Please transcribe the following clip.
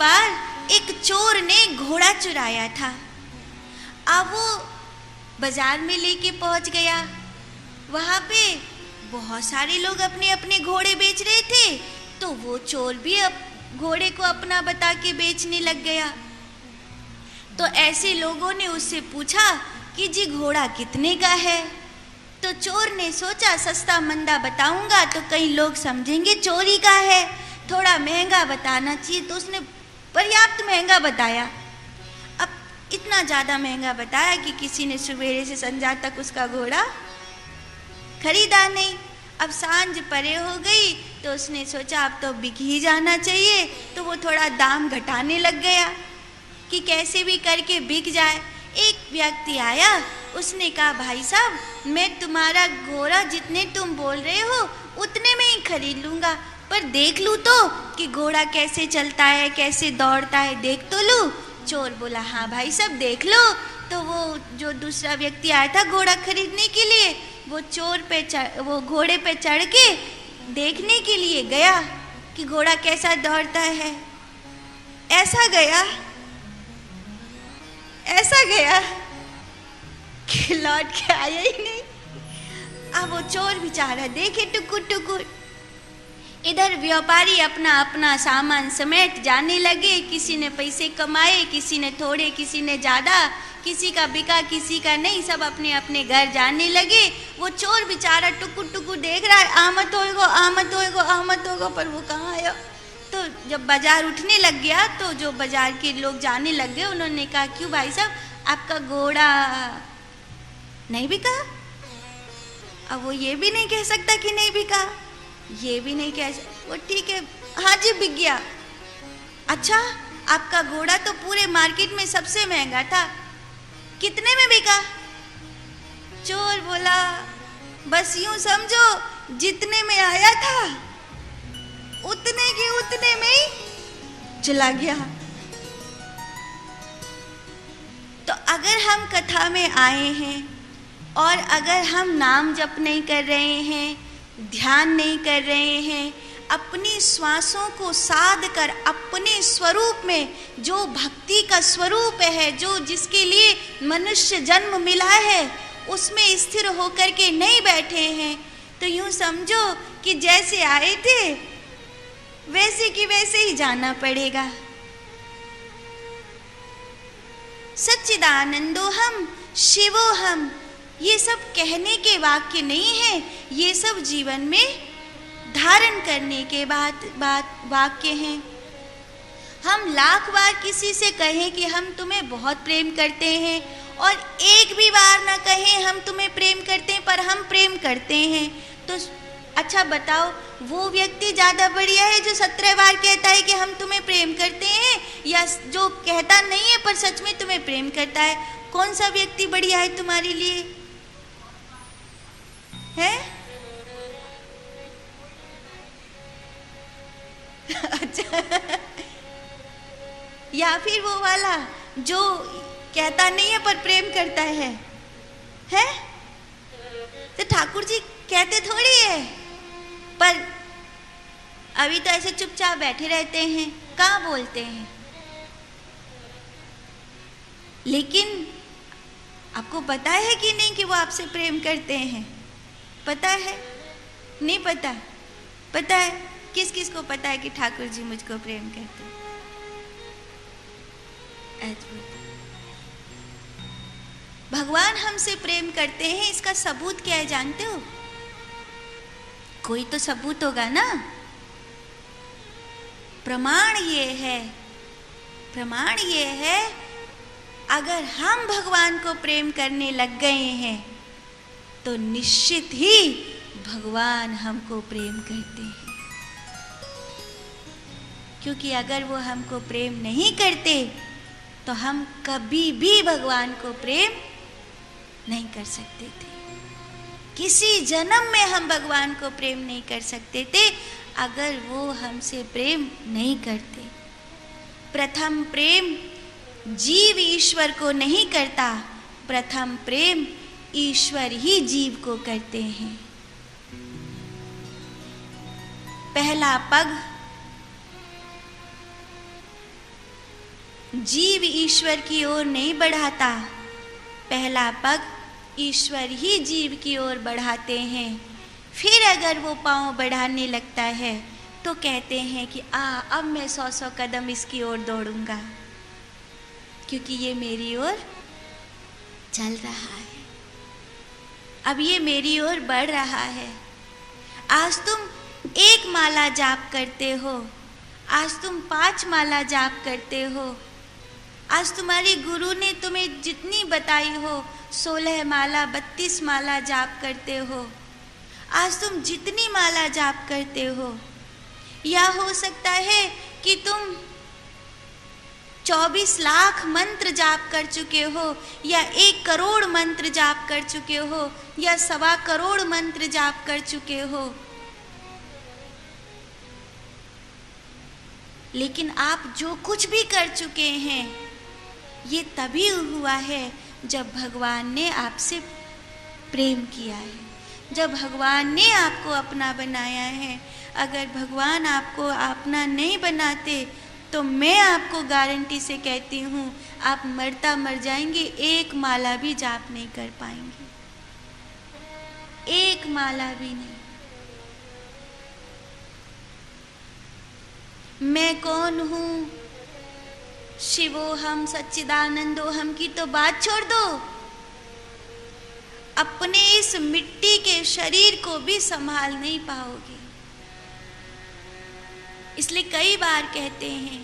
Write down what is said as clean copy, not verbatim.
बार एक चोर ने घोड़ा चुराया था। अब वो बाजार में लेके पहुंच गया। वहां पे बहुत सारे लोग अपने अपने घोड़े बेच रहे थे, तो वो चोर भी अब घोड़े को अपना बता के बेचने लग गया। तो ऐसे लोगों ने उससे पूछा कि जी घोड़ा कितने का है? तो चोर ने सोचा सस्ता मंदा बताऊंगा तो कई लोग समझेंगे चोरी का है, थोड़ा महंगा बताना चाहिए। तो उसने पर्याप्त महंगा बताया। अब इतना ज़्यादा महंगा बताया कि किसी ने सवेरे से संध्या तक उसका घोड़ा खरीदा नहीं। अब सांझ परे हो गई तो उसने सोचा अब तो बिक ही जाना चाहिए। तो वो थोड़ा दाम घटाने लग गया कि कैसे भी करके बिक जाए। एक व्यक्ति आया, उसने कहा भाई साहब, मैं तुम्हारा घोड़ा जितने तुम बोल रहे हो उतने में ही खरीद लूँगा, पर देख लूँ तो कि घोड़ा कैसे चलता है, कैसे दौड़ता है, देख तो लूँ। चोर बोला हाँ भाई साहब देख लो। तो वो जो दूसरा व्यक्ति आया था घोड़ा खरीदने के लिए, वो घोड़े पे चढ़ के देखने के लिए गया कि घोड़ा कैसा दौड़ता है। ऐसा गया कि लौट के आया ही नहीं। अब वो चोर बेचारा देखे टुकुर टुकुर। इधर व्यापारी अपना अपना सामान समेट जाने लगे। किसी ने पैसे कमाए, किसी ने थोड़े, किसी ने ज़्यादा, किसी का बिका किसी का नहीं, सब अपने अपने घर जाने लगे। वो चोर बेचारा टुकुर टुकुर देख रहा है, आमद होएगो, पर वो कहाँ आया। तो जब बाजार उठने लग गया तो जो बाजार के लोग जाने लग गए, उन्होंने कहा क्यों भाई साहब आपका घोड़ा नहीं बिका? अब वो ये भी नहीं कह सकता कि नहीं बिका, ये भी नहीं कह सकता। वो ठीक है, हाँ जी बिक गया। अच्छा आपका घोड़ा तो पूरे मार्केट में सबसे महंगा था, कितने में बिका? चोर बोला बस यूं समझो जितने में आया था उतने के उतने में ही चला गया। तो अगर हम कथा में आए हैं और अगर हम नाम जप नहीं कर रहे हैं, ध्यान नहीं कर रहे हैं, अपनी श्वासों को साध कर अपने स्वरूप में जो भक्ति का स्वरूप है, जो जिसके लिए मनुष्य जन्म मिला है, उसमें स्थिर होकर के नहीं बैठे हैं, तो यूं समझो कि जैसे आए थे वैसे की वैसे ही जाना पड़ेगा। सच्चिदानंदोहम शिवोहम, ये सब कहने के वाक्य नहीं है, ये सब जीवन में धारण करने के वाक्य हैं। हम लाख बार किसी से कहें कि हम तुम्हें बहुत प्रेम करते हैं और एक भी बार ना कहें हम तुम्हें प्रेम करते हैं, पर हम प्रेम करते हैं, तो अच्छा बताओ वो व्यक्ति ज़्यादा बढ़िया है जो 17 बार कहता है कि हम तुम्हें प्रेम करते हैं, या जो कहता नहीं है पर सच में तुम्हें प्रेम करता है? कौन सा व्यक्ति बढ़िया है तुम्हारे लिए? है अच्छा या फिर वो वाला जो कहता नहीं है पर प्रेम करता है? तो ठाकुर जी कहते थोड़ी है, पर अभी तो ऐसे चुपचाप बैठे रहते हैं, कहाँ बोलते हैं। लेकिन आपको पता है कि नहीं कि वो आपसे प्रेम करते हैं? पता है? नहीं पता? पता है? किस किस को पता है कि ठाकुर जी मुझको प्रेम करते हैं? भगवान हमसे प्रेम करते हैं, इसका सबूत क्या है जानते हो? कोई तो सबूत होगा ना। प्रमाण ये है अगर हम भगवान को प्रेम करने लग गए हैं तो निश्चित ही भगवान हमको प्रेम करते हैं। क्योंकि अगर वो हमको प्रेम नहीं करते तो हम कभी भी भगवान को प्रेम नहीं कर सकते थे। किसी जन्म में हम भगवान को प्रेम नहीं कर सकते थे अगर वो हमसे प्रेम नहीं करते। प्रथम प्रेम जीव ईश्वर को नहीं करता, प्रथम प्रेम ईश्वर ही जीव को करते हैं। पहला पग जीव ईश्वर की ओर नहीं बढ़ाता, पहला पग ईश्वर ही जीव की ओर बढ़ाते हैं। फिर अगर वो पाँव बढ़ाने लगता है तो कहते हैं कि अब मैं 100 कदम इसकी ओर दौड़ूंगा, क्योंकि ये मेरी ओर चल रहा है, अब ये मेरी ओर बढ़ रहा है। आज तुम 1 माला जाप करते हो, आज तुम 5 माला जाप करते हो, आज तुम्हारे गुरु ने तुम्हें जितनी बताई हो 16 माला 32 माला जाप करते हो, आज तुम जितनी माला जाप करते हो, या हो सकता है कि तुम 24 लाख मंत्र जाप कर चुके हो, या 1 करोड़ मंत्र जाप कर चुके हो, या 1.25 करोड़ मंत्र जाप कर चुके हो। लेकिन आप जो कुछ भी कर चुके हैं ये तभी हुआ है जब भगवान ने आपसे प्रेम किया है, जब भगवान ने आपको अपना बनाया है। अगर भगवान आपको अपना नहीं बनाते तो मैं आपको गारंटी से कहती हूँ आप मरता मर जाएंगे, 1 माला भी जाप नहीं कर पाएंगे, 1 माला भी नहीं। मैं कौन हूँ, शिवोहम सच्चिदानंदोहम की तो बात छोड़ दो, अपने इस मिट्टी के शरीर को भी संभाल नहीं पाओगे। इसलिए कई बार कहते हैं